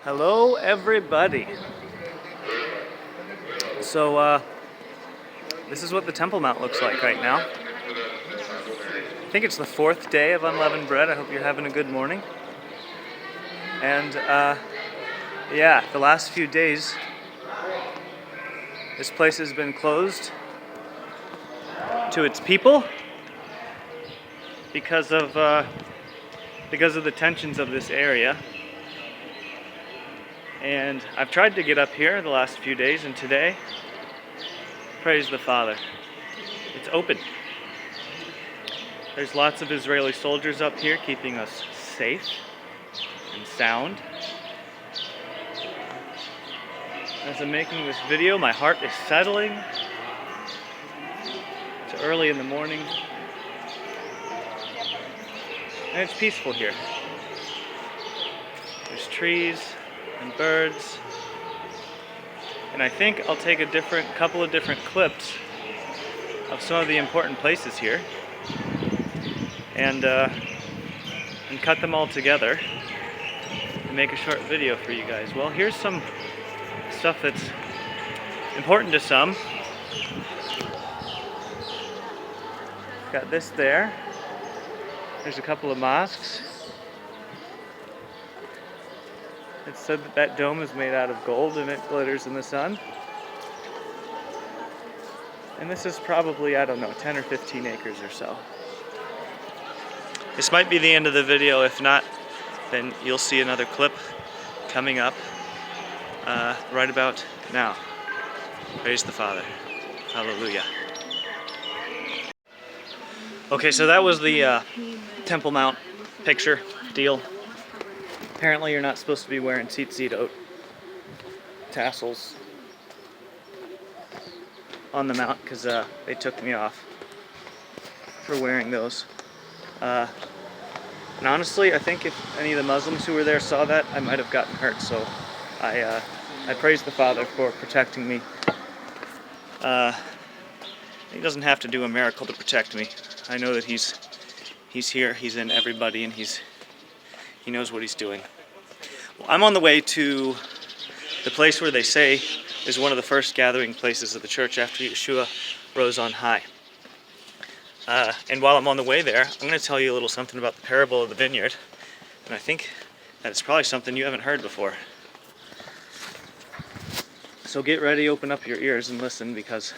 Hello everybody. So this is what the Temple Mount looks like right now. I think it's the 4th day of unleavened bread. I hope you're having a good morning. And yeah, the last few days this place has been closed to its people because of the tensions of this area. And I've tried to get up here the last few days, and today, praise the Father, it's open. There's lots of Israeli soldiers up here keeping us safe and sound. As I'm making this video, my heart is settling. It's early in the morning, and it's peaceful here. There's trees and birds, and I think I'll take a couple of different clips of some of the important places here and cut them all together and make a short video for you guys. Well, here's some stuff that's important to some. Got this there. There's a couple of mosques. It's said that dome is made out of gold and it glitters in the sun. And this is probably, I don't know, 10 or 15 acres or so. This might be the end of the video. If not, then you'll see another clip coming up right about now. Praise the Father. Hallelujah. Okay, so that was the Temple Mount picture deal. Apparently you're not supposed to be wearing tzitzit tassels on the mount because they took me off for wearing those. And honestly, I think if any of the Muslims who were there saw that, I might have gotten hurt. So I praise the Father for protecting me. He doesn't have to do a miracle to protect me. I know that he's here, he's in everybody, and he knows what he's doing. Well, I'm on the way to the place where they say is one of the first gathering places of the church after Yeshua rose on high. And while I'm on the way there, I'm going to tell you a little something about the parable of the vineyard. And I think that it's probably something you haven't heard before. So get ready, open up your ears and listen, because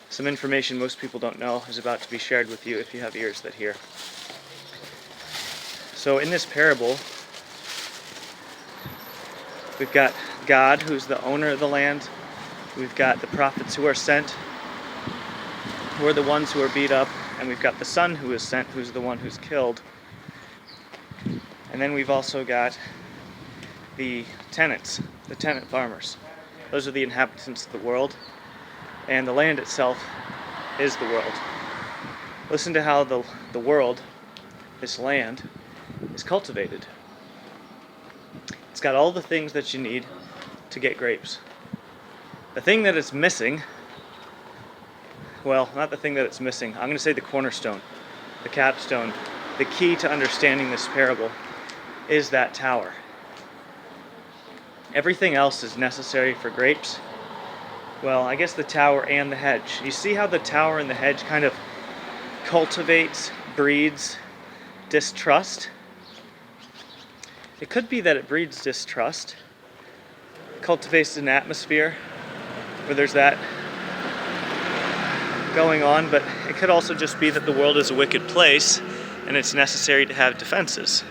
some information most people don't know is about to be shared with you if you have ears that hear. So in this parable, we've got God, who's the owner of the land. We've got the prophets who are sent, who are the ones who are beat up. And we've got the son who is sent, who's the one who's killed. And then we've also got the tenants, the tenant farmers. Those are the inhabitants of the world. And the land itself is the world. Listen to how the world, this land, is cultivated. It's got all the things that you need to get grapes. The thing that it's missing, well, not the thing that it's missing, I'm going to say the cornerstone, the capstone, the key to understanding this parable is that tower. Everything else is necessary for grapes. Well, I guess the tower and the hedge. You see how the tower and the hedge kind of cultivates, breeds distrust? It could be that it breeds distrust, cultivates an atmosphere where there's that going on, but it could also just be that the world is a wicked place and it's necessary to have defenses.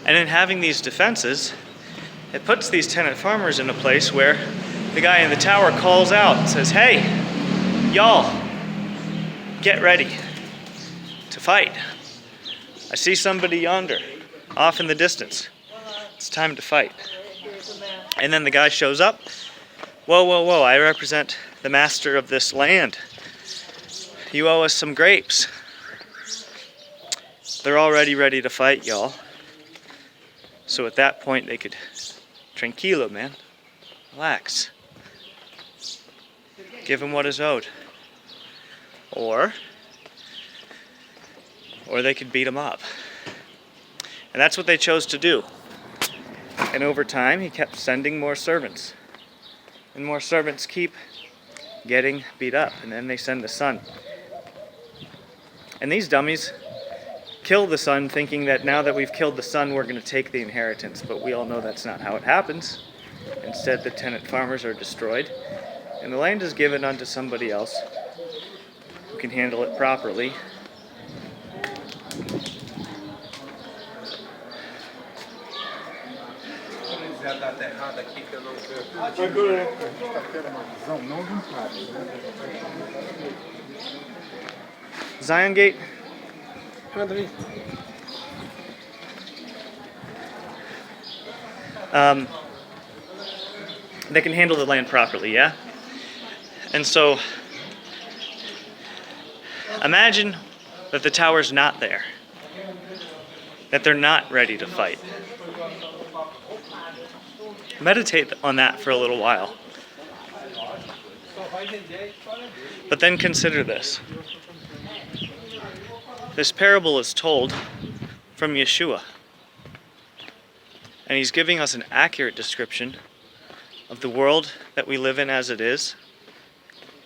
And in having these defenses, it puts these tenant farmers in a place where the guy in the tower calls out and says, "Hey, y'all, get ready to fight. I see somebody yonder, off in the distance. It's time to fight." And then the guy shows up. Whoa, whoa, whoa, I represent the master of this land. You owe us some grapes. They're already ready to fight, y'all. So at that point they could, tranquilo, man, relax. Give him what is owed. Or they could beat him up. And that's what they chose to do. And over time, he kept sending more servants. And more servants keep getting beat up. And then they send the son. And these dummies kill the son, thinking that now that we've killed the son, we're going to take the inheritance. But we all know that's not how it happens. Instead, the tenant farmers are destroyed. And the land is given unto somebody else who can handle it properly. Zion Gate. They can handle the land properly, yeah? And so, imagine that the tower's not there. That they're not ready to fight. Meditate on that for a little while. But then consider this. This parable is told from Yeshua. And he's giving us an accurate description of the world that we live in as it is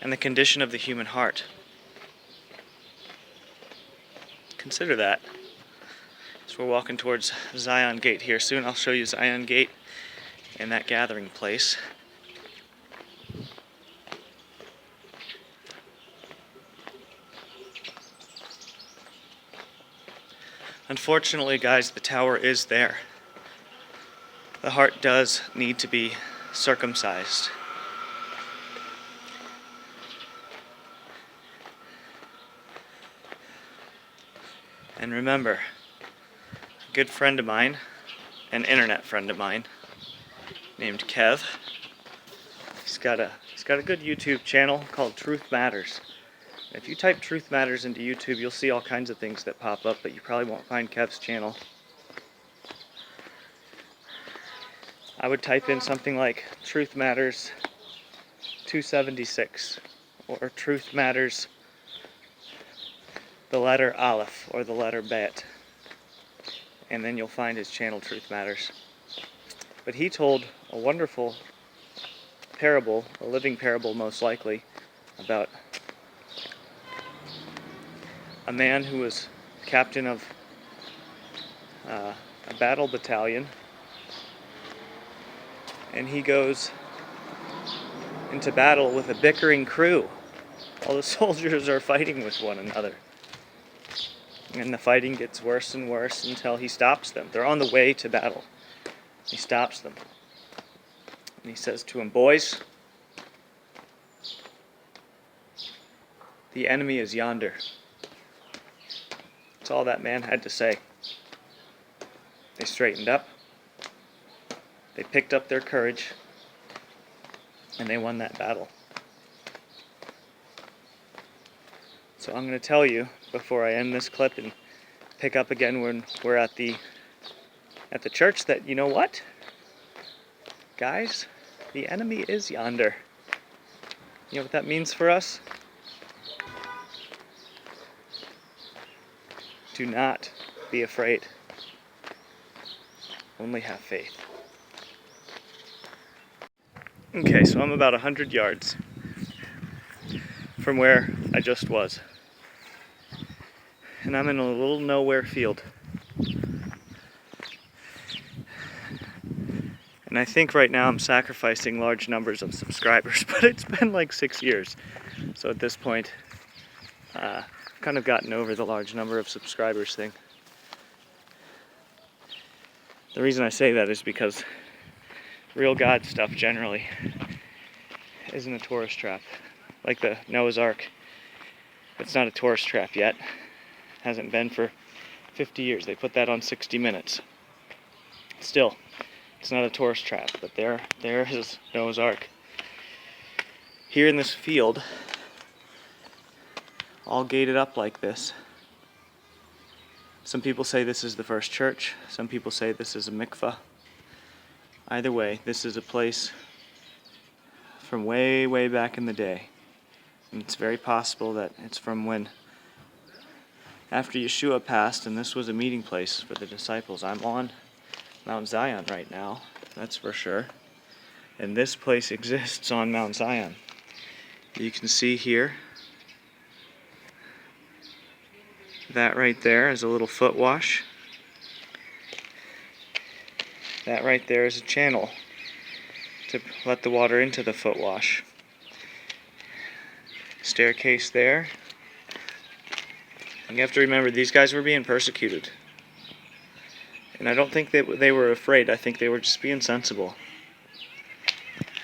and the condition of the human heart. Consider that. So we're walking towards Zion Gate here soon. I'll show you Zion Gate and that gathering place. Unfortunately, guys, the tower is there. The heart does need to be circumcised. And remember, a good friend of mine, an internet friend of mine, named Kev, he's got a good YouTube channel called Truth Matters. If you type Truth Matters into YouTube, you'll see all kinds of things that pop up, but you probably won't find Kev's channel. I would type in something like Truth Matters 276 or Truth Matters the letter Aleph or the letter Bet, and then you'll find his channel Truth Matters. But he told a wonderful parable, a living parable most likely, about a man who was captain of a battle battalion, and he goes into battle with a bickering crew. All the soldiers are fighting with one another. And the fighting gets worse and worse until he stops them. They're on the way to battle. He stops them. And he says to them, "Boys, the enemy is yonder." That's all that man had to say. They straightened up. They picked up their courage. And they won that battle. So I'm going to tell you, before I end this clip and pick up again when we're at the church, that you know what? Guys, the enemy is yonder. You know what that means for us? Do not be afraid. Only have faith. Okay, so I'm about 100 yards from where I just was. And I'm in a little nowhere field. And I think right now I'm sacrificing large numbers of subscribers, but it's been like 6 years. So at this point, I've kind of gotten over the large number of subscribers thing. The reason I say that is because real God stuff generally isn't a tourist trap. Like the Noah's Ark. It's not a tourist trap yet. Hasn't been for 50 years. They put that on 60 Minutes. Still, it's not a tourist trap, but there is Noah's Ark. Here in this field, all gated up like this. Some people say this is the first church. Some people say this is a mikveh. Either way, this is a place from way, way back in the day. And it's very possible that it's from when after Yeshua passed, and this was a meeting place for the disciples. I'm on Mount Zion right now, that's for sure. And this place exists on Mount Zion. You can see here, that right there is a little foot wash. That right there is a channel to let the water into the foot wash. Staircase there. You have to remember, these guys were being persecuted. And I don't think they were afraid. I think they were just being sensible.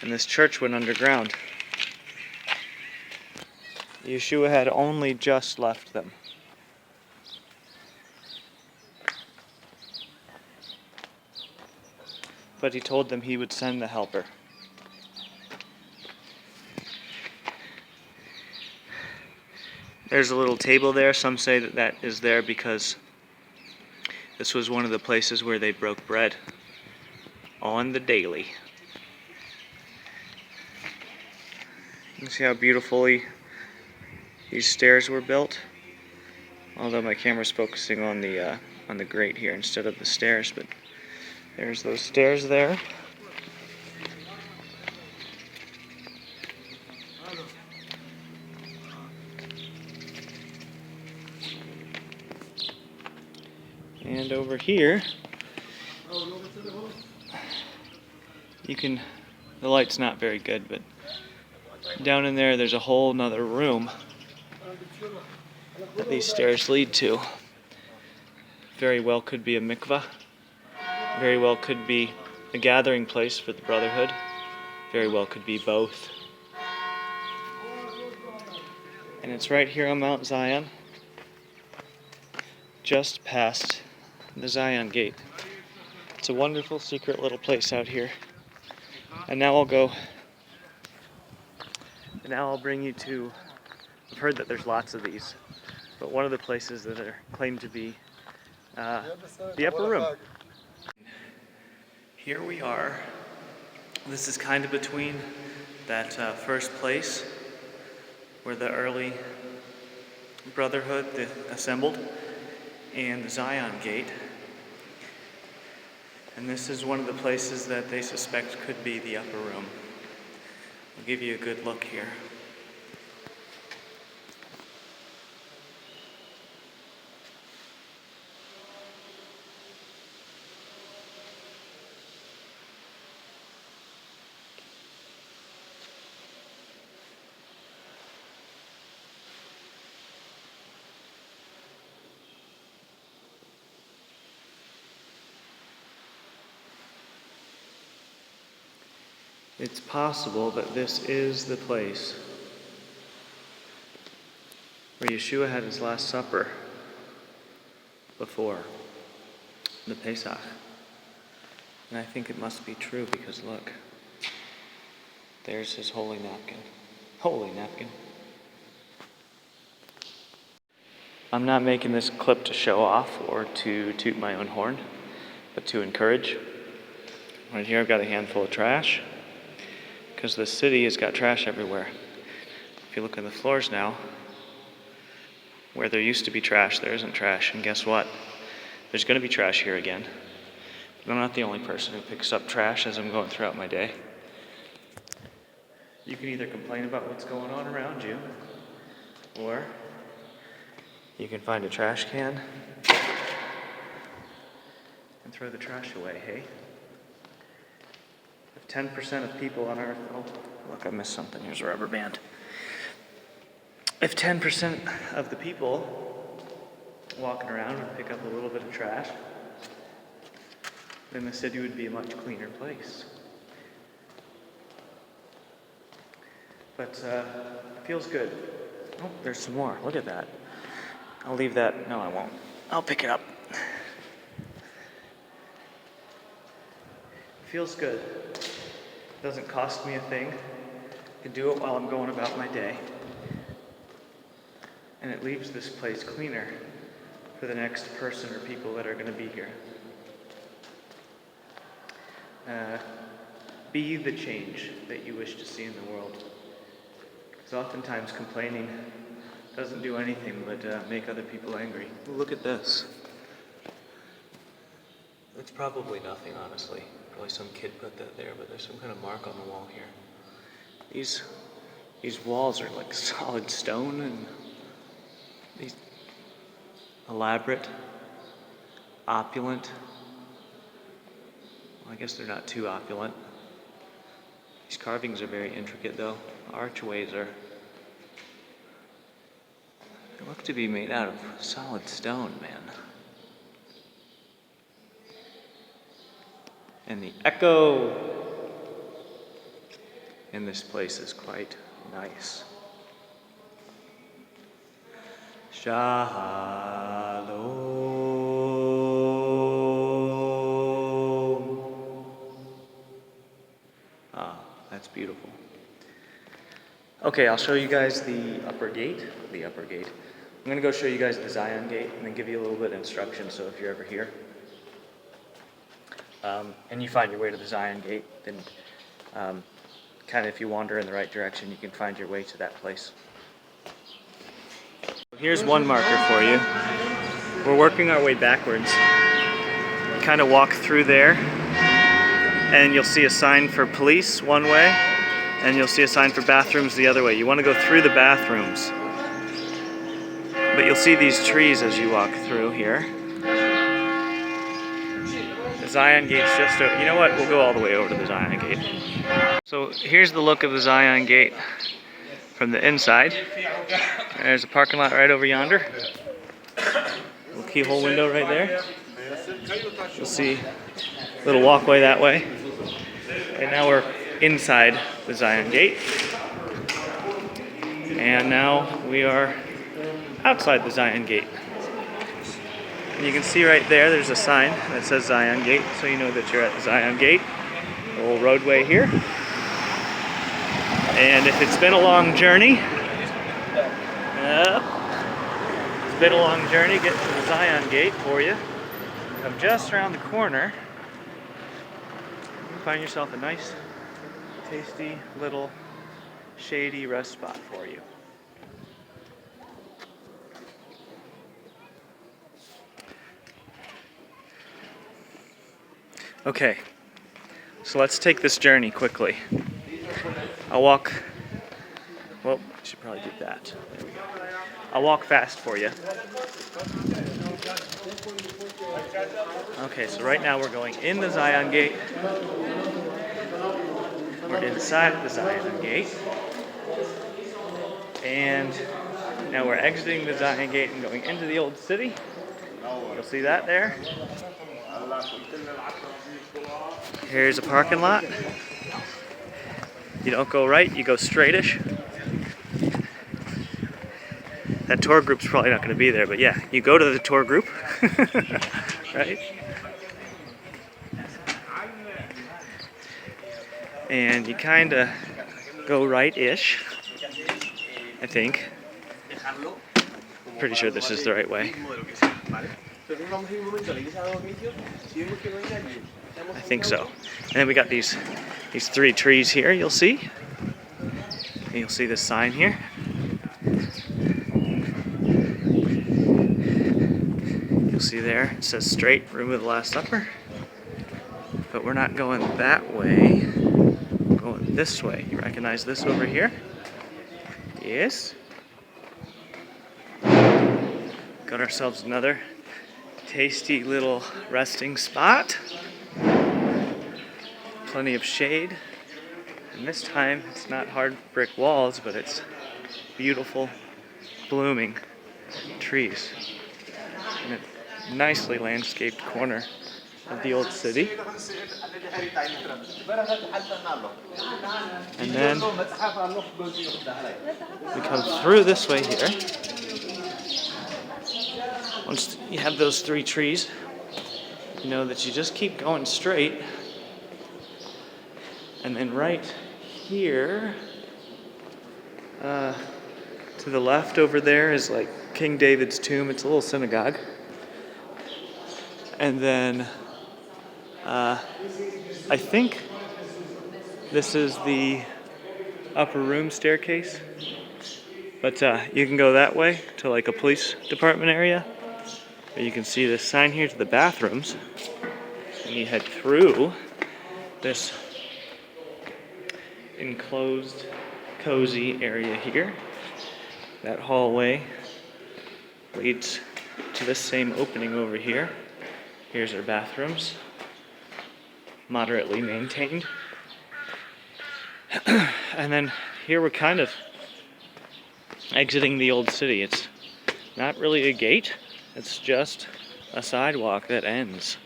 And this church went underground. Yeshua had only just left them. But he told them he would send the helper. There's a little table there. Some say that that is there because this was one of the places where they broke bread on the daily. You can see how beautifully these stairs were built. Although my camera's focusing on the grate here instead of the stairs, but there's those stairs there. And over here, the light's not very good, but down in there, there's a whole nother room that these stairs lead to. Very well could be a mikvah. Very well could be a gathering place for the brotherhood. Very well could be both. And it's right here on Mount Zion, just past the Zion Gate. It's a wonderful secret little place out here. And now I'll bring you to, I've heard that there's lots of these, but one of the places that are claimed to be the upper room. Here we are. This is kind of between that first place where the early brotherhood assembled and the Zion Gate. And this is one of the places that they suspect could be the upper room. I'll give you a good look here. It's possible that this is the place where Yeshua had his Last Supper before the Pesach. And I think it must be true because look, there's his holy napkin. Holy napkin. I'm not making this clip to show off or to toot my own horn, but to encourage. Right here I've got a handful of trash, because the city has got trash everywhere. If you look on the floors now, where there used to be trash, there isn't trash. And guess what? There's going to be trash here again. But I'm not the only person who picks up trash as I'm going throughout my day. You can either complain about what's going on around you, or you can find a trash can and throw the trash away, hey? If 10% of people on Earth, oh, look, I missed something, here's a rubber band. If 10% of the people walking around would pick up a little bit of trash, then the city would be a much cleaner place. But it feels good. Oh, there's some more, look at that. I'll leave that, no I won't. I'll pick it up. Feels good. Doesn't cost me a thing. I can do it while I'm going about my day. And it leaves this place cleaner for the next person or people that are going to be here. Be the change that you wish to see in the world. Because oftentimes complaining doesn't do anything but make other people angry. Look at this. It's probably nothing, honestly. Probably some kid put that there, but there's some kind of mark on the wall here. These walls are like solid stone, and these elaborate, opulent. Well, I guess they're not too opulent. These carvings are very intricate, though. The archways are. They look to be made out of solid stone, man. And the echo in this place is quite nice. Shalom. Ah, that's beautiful. Okay, I'll show you guys the upper gate. I'm going to go show you guys the Zion gate and then give you a little bit of instruction, so if you're ever here and you find your way to the Zion gate, then kind of if you wander in the right direction, you can find your way to that place. Here's one marker for you. We're working our way backwards. You kind of walk through there, and you'll see a sign for police one way, and you'll see a sign for bathrooms the other way. You want to go through the bathrooms, but you'll see these trees as you walk through here. The Zion gate's just over. You know what? We'll go all the way over to the Zion gate. So here's the look of the Zion gate from the inside. There's a parking lot right over yonder. Little keyhole window right there. You'll see a little walkway that way. And now we're inside the Zion gate. And now we are outside the Zion gate. And you can see right there's a sign that says Zion Gate, so you know that you're at the Zion Gate. A little roadway here. And if it's been a long journey, getting to the Zion Gate for you. Come just around the corner, you can find yourself a nice, tasty, little, shady rest spot for you. Okay, so let's take this journey quickly. I'll walk, well, I should probably do that. There we go. I'll walk fast for you. Okay, so right now we're going in the Zion Gate. We're inside the Zion Gate. And now we're exiting the Zion Gate and going into the old city. You'll see that there. Here's a parking lot. You don't go right, you go straightish. That tour group's probably not going to be there, but yeah, you go to the tour group, right? And you kind of go right-ish, I think. Pretty sure this is the right way. I think so. And then we got these three trees here, you'll see. And you'll see this sign here. You'll see there, it says straight, room of the Last Supper. But we're not going that way. We're going this way. You recognize this over here? Yes. Got ourselves another tasty little resting spot. Plenty of shade. And this time it's not hard brick walls, but it's beautiful, blooming trees in a nicely landscaped corner of the old city. And then we come through this way here. Once you have those three trees, you know that you just keep going straight. And then right here, to the left over there is like King David's tomb. It's a little synagogue. And then I think this is the upper room staircase. But you can go that way to like a police department area. Or you can see this sign here to the bathrooms. And you head through this enclosed, cozy area here. That hallway leads to this same opening over here. Here's our bathrooms, moderately maintained. And then here we're kind of exiting the old city. It's not really a gate, it's just a sidewalk that ends.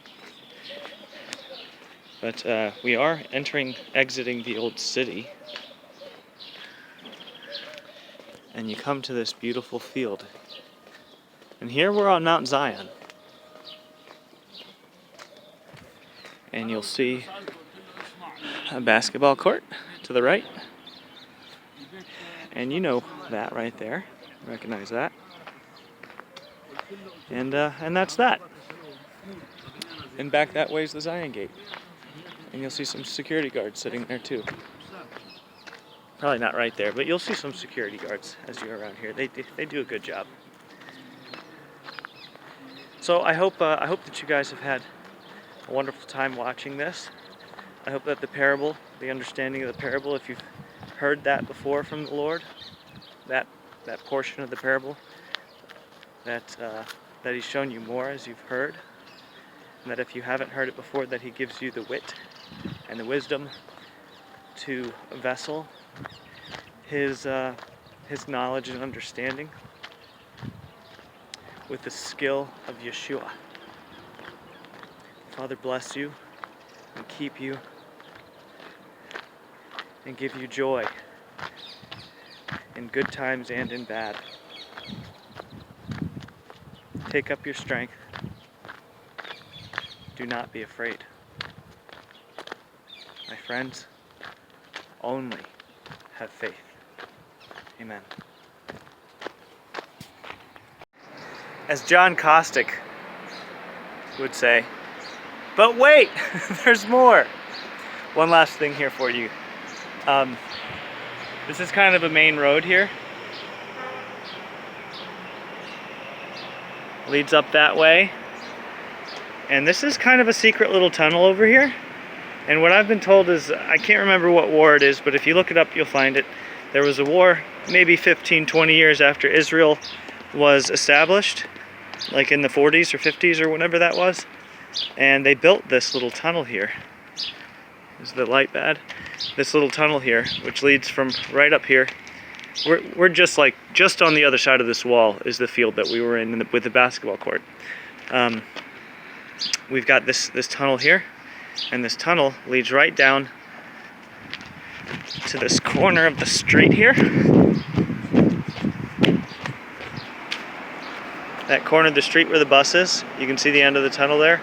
But we are exiting the old city. And you come to this beautiful field. And here we're on Mount Zion. And you'll see a basketball court to the right. And you know that right there. Recognize that. And that's that. And back that way is the Zion Gate. And you'll see some security guards sitting there too. Probably not right there, but you'll see some security guards as you're around here. They do a good job. So I hope that you guys have had a wonderful time watching this. I hope that the understanding of the parable, if you've heard that before from the Lord, that portion of the parable, that He's shown you more as you've heard, and that if you haven't heard it before, that He gives you the wit and the wisdom to vessel His knowledge and understanding with the skill of Yeshua. Father, bless you and keep you and give you joy in good times and in bad. Take up your strength. Do not be afraid. My friends, only have faith. Amen. As John Kostick would say, but wait, there's more. One last thing here for you. This is kind of a main road here. Leads up that way. And this is kind of a secret little tunnel over here. And what I've been told is, I can't remember what war it is, but if you look it up, you'll find it. There was a war maybe 15, 20 years after Israel was established, like in the 40s or 50s or whenever that was. And they built this little tunnel here. Is the light bad? This little tunnel here, which leads from right up here. We're just on the other side of this wall is the field that we were in with the basketball court. We've got this tunnel here, and this tunnel leads right down to this corner of the street here. That corner of the street where the bus is, you can see the end of the tunnel there.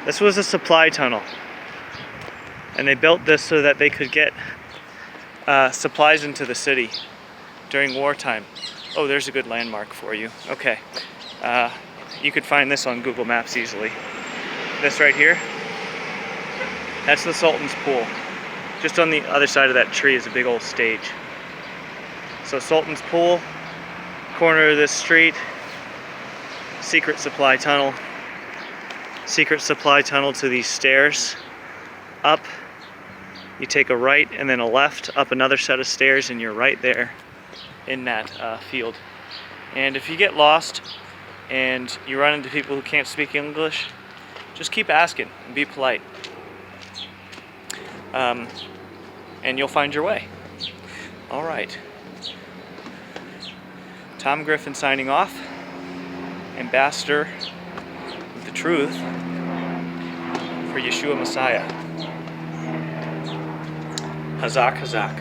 This was a supply tunnel. And they built this so that they could get supplies into the city during wartime. Oh, there's a good landmark for you. Okay. You could find this on Google Maps easily. This right here, that's the Sultan's Pool. Just on the other side of that tree is a big old stage. So Sultan's Pool, corner of this street, secret supply tunnel to these stairs. Up, you take a right and then a left, up another set of stairs, and you're right there in that field. And if you get lost and you run into people who can't speak English, just keep asking and be polite. And you'll find your way. All right. Tom Griffin signing off. Ambassador of the truth for Yeshua Messiah. Hazak, Hazak.